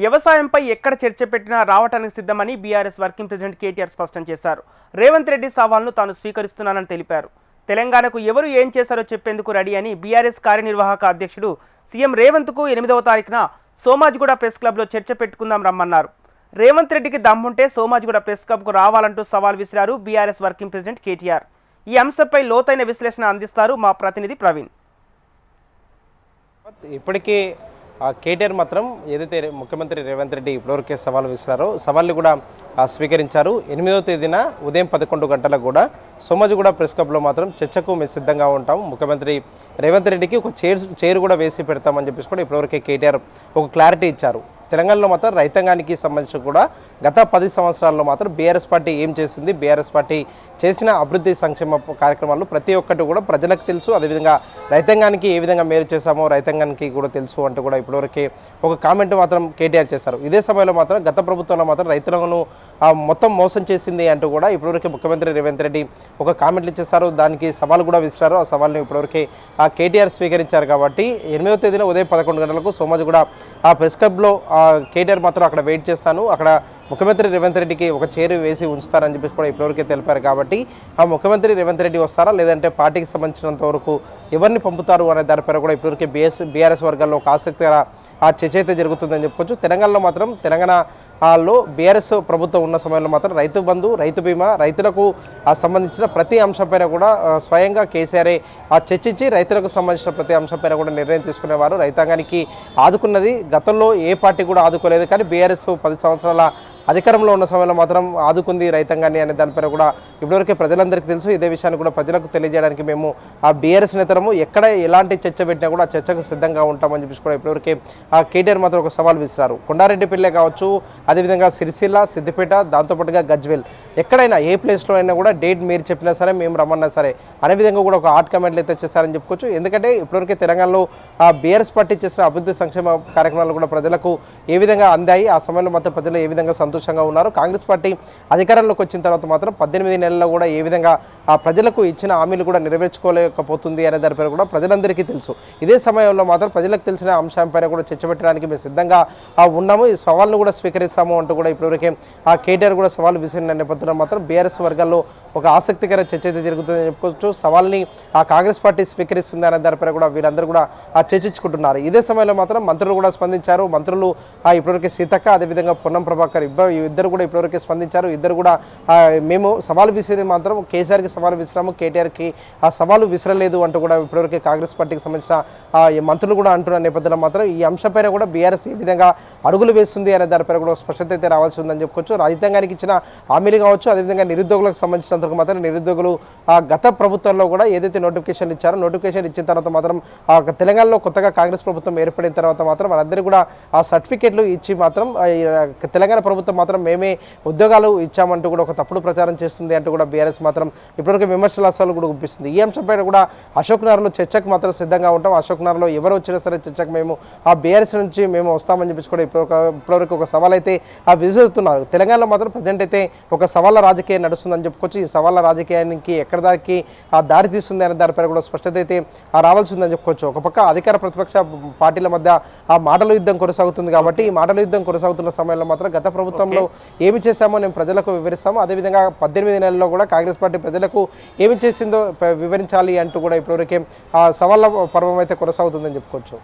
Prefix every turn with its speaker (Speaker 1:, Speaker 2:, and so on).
Speaker 1: వ్యవసాయంపై ఎక్కడ చర్చ పెట్టినా రావటానికి సిద్ధమని బీఆర్ఎస్ వర్కింగ్ ప్రెసిడెంట్ కేటీఆర్ స్పష్టం చేశారు. రేవంత్ రెడ్డి సవాల్ను తాను స్వీకరిస్తున్నానని తెలిపారు. తెలంగాణకు ఎవరు ఏం చేశారో చెప్పేందుకు రెడీ అని బీఆర్ఎస్ కార్యనిర్వాహక అధ్యక్షుడు సీఎం రేవంత్కు 8వ తారీఖున సోమాజిగూడ ప్రెస్ క్లబ్లో చర్చ పెట్టుకుందాం రమ్మన్నారు. రేవంత్ రెడ్డికి దమ్ముంటే సోమాజిగూడ ప్రెస్ క్లబ్కు రావాలంటూ సవాల్ విసిరారు బీఆర్ఎస్ వర్కింగ్ ప్రెసిడెంట్ కేటీఆర్. ఈ అంశంపై లోతైన విశ్లేషణ అందిస్తారు మా ప్రతినిధి ప్రవీణ్.
Speaker 2: ఇప్పటికే కేటీఆర్ మాత్రం ఏదైతే ముఖ్యమంత్రి రేవంత్ రెడ్డి ఇప్పటివరకే సవాల్ విసిరారో సవాల్ని కూడా స్వీకరించారు. 8వ తేదీన ఉదయం 11 గంటలకు కూడా సోమాజిగూడ ప్రెస్ క్లబ్లో మాత్రం చర్చకు మేము సిద్ధంగా ఉంటాం. ముఖ్యమంత్రి రేవంత్ రెడ్డికి ఒక చైర్ కూడా వేసి పెడతామని చెప్పేసి కూడా ఇప్పటివరకే కేటీఆర్ ఒక క్లారిటీ ఇచ్చారు. తెలంగాణలో మాత్రం రైతాంగానికి సంబంధించి కూడా గత 10 సంవత్సరాల్లో మాత్రం బీఆర్ఎస్ పార్టీ ఏం చేసింది, బీఆర్ఎస్ పార్టీ చేసిన అభివృద్ధి సంక్షేమ కార్యక్రమాలు ప్రతి ఒక్కటి కూడా ప్రజలకు తెలుసు. అదేవిధంగా రైతాంగానికి ఏ విధంగా మేలు చేశామో రైతాంగానికి కూడా తెలుసు అంటూ కూడా ఇప్పటివరకే ఒక కామెంట్ మాత్రం కేటీఆర్ చేశారు. ఇదే సమయంలో మాత్రం గత ప్రభుత్వంలో మాత్రం రైతులను మొత్తం మోసం చేసింది అంటూ కూడా ఇప్పటివరకు ముఖ్యమంత్రి రేవంత్ రెడ్డి ఒక కామెంట్లు ఇచ్చేస్తారు. దానికి సవాల్ కూడా విసిరారు. ఆ సవాల్ని ఇప్పటివరకే కేటీఆర్ స్వీకరించారు. కాబట్టి 8వ తేదీన ఉదయం 11 గంటలకు సోమాజిగూడ ఆ ప్రెస్ క్లబ్లో కేటీఆర్ మాత్రం అక్కడ వెయిట్ చేస్తాను, అక్కడ ముఖ్యమంత్రి రేవంత్ రెడ్డికి ఒక చైర్ వేసి ఉంచుతారని చెప్పేసి కూడా ఇప్పటివరకే తెలిపారు. కాబట్టి ఆ ముఖ్యమంత్రి రేవంత్ రెడ్డి వస్తారా లేదంటే పార్టీకి సంబంధించినంత వరకు ఎవరిని పంపుతారు అనే దానిపైన కూడా ఇప్పటివరకే బీఆర్ఎస్ వర్గాల్లో ఒక ఆసక్తికర చర్చ అయితే జరుగుతుందని చెప్పుకోవచ్చు. తెలంగాణలో మాత్రం తెలంగాణలో బీఆర్ఎస్ ప్రభుత్వం ఉన్న సమయంలో మాత్రం రైతు బంధు, రైతు బీమా, రైతులకు సంబంధించిన ప్రతి అంశంపైన కూడా స్వయంగా కేసీఆరే చర్చించి రైతులకు సంబంధించిన ప్రతి అంశంపైన కూడా నిర్ణయం తీసుకునేవారు. రైతాంగానికి ఆదుకున్నది గతంలో ఏ పార్టీ కూడా ఆదుకోలేదు. కానీ బీఆర్ఎస్ 10 సంవత్సరాల అధికారంలో ఉన్న సమయంలో మాత్రం ఆదుకుంది రైతాంగాన్ని అనే దానిపైన కూడా ఇప్పటివరకే ప్రజలందరికీ తెలుసు. ఇదే విషయాన్ని కూడా ప్రజలకు తెలియజేయడానికి మేము ఆ బీఆర్ఎస్ నేతరము ఎక్కడ ఎలాంటి చర్చ పెట్టినా కూడా చర్చకు సిద్ధంగా ఉంటామని చెప్పేసి కూడా ఇప్పటివరకే కేటీఆర్ మాత్రం ఒక సవాల్ విసిరారు. కొండారెడ్డిపల్లె కావచ్చు, అదేవిధంగా సిరిసిల్ల, సిద్దిపేట, దాంతోపాటుగా గజ్వేల్, ఎక్కడైనా ఏ ప్లేస్లో అయినా కూడా డేట్ మీరు చెప్పినా సరే మేము రమ్మన్నా సరే అనే విధంగా కూడా ఒక హాట్ కామెంట్లు అయితే చేశారని చెప్పుకోవచ్చు. ఎందుకంటే ఇప్పటివరకే తెలంగాణలో బీఆర్ఎస్ పార్టీ చేసిన అభివృద్ధి సంక్షేమ కార్యక్రమాలు కూడా ప్రజలకు ఏ విధంగా అందాయి, ఆ సమయంలో మాత్రం ప్రజలు ఏ విధంగా సంతోషంగా ఉన్నారు, కాంగ్రెస్ పార్టీ అధికారంలోకి వచ్చిన తర్వాత మాత్రం 18 నెలల్లో కూడా ఏ విధంగా ప్రజలకు ఇచ్చిన హామీలు కూడా నెరవేర్చుకోలేకపోతుంది అనే దానిపైన కూడా ప్రజలందరికీ తెలుసు. ఇదే సమయంలో మాత్రం ప్రజలకు తెలిసిన అంశంపైన కూడా చర్చ పెట్టడానికి మేము సిద్ధంగా ఉన్నాము, ఈ సవాల్ను కూడా స్వీకరిస్తాము అంటూ కూడా ఇప్పటివరకే కేటీఆర్ కూడా సవాల్ విసిరిన నేపథ్యంలో మాత్రం బీఆర్ఎస్ వర్గాల్లో ఒక ఆసక్తికర చర్చ అయితే జరుగుతుందని చెప్పుకోవచ్చు. సవాల్ని కాంగ్రెస్ పార్టీ స్వీకరిస్తుంది అనే దానిపైన కూడా వీరందరూ కూడా చర్చించుకుంటున్నారు. ఇదే సమయంలో మాత్రం మంత్రులు కూడా స్పందించారు. మంత్రులు ఇప్పటివరకే సీతక్క, అదేవిధంగా పొన్నం ప్రభాకర్ ఇద్దరు కూడా ఇప్పటివరకే స్పందించారు. ఇద్దరు కూడా మేము సవాలు విసిరి మాత్రం కేసీఆర్కి సవాలు విసిరాము, కేటీఆర్కి ఆ సవాలు విసరలేదు అంటూ కూడా ఇప్పటివరకే కాంగ్రెస్ పార్టీకి సంబంధించిన మంత్రులు కూడా అంటున్న నేపథ్యంలో మాత్రం ఈ అంశంపైన కూడా బీఆర్ఎస్ ఏ విధంగా అడుగులు వేస్తుంది అనే దానిపైన కూడా స్పష్టత అయితే రావాల్సి ఉందని చెప్పుకోవచ్చు. రైతాంగానికి ఇచ్చిన హామీలు కావచ్చు, అదేవిధంగా నిరుద్యోగులకు సంబంధించినంత మాత్రం నిరుద్యోగులు గత ప్రభుత్వంలో కూడా ఏదైతే నోటిఫికేషన్ ఇచ్చారో నోటిఫికేషన్ ఇచ్చిన తర్వాత మాత్రం తెలంగాణలో కొత్తగా కాంగ్రెస్ ప్రభుత్వం ఏర్పడిన తర్వాత మాత్రం వాళ్ళందరికీ కూడా ఆ సర్టిఫికేట్లు ఇచ్చి మాత్రం తెలంగాణ ప్రభుత్వం మాత్రం మేమే ఉద్యోగాలు ఇచ్చామంటూ కూడా ఒక తప్పుడు ప్రచారం చేస్తుంది అంటూ కూడా బీఆర్ఎస్ మాత్రం ఇప్పటివరకు విమర్శల అసలు కూడా గుప్పిస్తుంది. ఈ అంశంపైన కూడా అశోక్ నగర్లో చర్చకు మాత్రం సిద్ధంగా ఉంటాం. అశోక్ నగర్లో ఎవరు వచ్చినా సరే చర్చకు మేము ఆ బీఆర్ఎస్ నుంచి మేము వస్తామని చెప్పేసి కూడా ఇప్పటివరకు ఒక సవాల్ అయితే విసురుతున్నారు. తెలంగాణలో మాత్రం ప్రజెంట్ అయితే ఒక సవాళ్ళ రాజకీయం నడుస్తుందని చెప్పుకోవచ్చు. ఈ సవాళ్ళ రాజకీయానికి ఎక్కడ దానికి దారి తీస్తుంది అనే దానిపైన కూడా స్పష్టత అయితే రావాల్సి ఉందని చెప్పుకోవచ్చు. ఒక పక్క అధికార ప్రతిపక్ష పార్టీల మధ్య ఆ మాటల యుద్ధం కొనసాగుతుంది. కాబట్టి ఈ మాటల యుద్ధం కొనసాగుతున్న సమయంలో మాత్రం గత ప్రభుత్వంలో ఏమి చేశామో నేను ప్రజలకు వివరిస్తాము, అదేవిధంగా 18 నెలల్లో కూడా కాంగ్రెస్ పార్టీ ప్రజలకు ఏమి చేసిందో వివరించాలి అంటూ కూడా ఇప్పటివరకే సవాళ్ళ పర్వం అయితే కొనసాగుతుందని చెప్పుకోవచ్చు.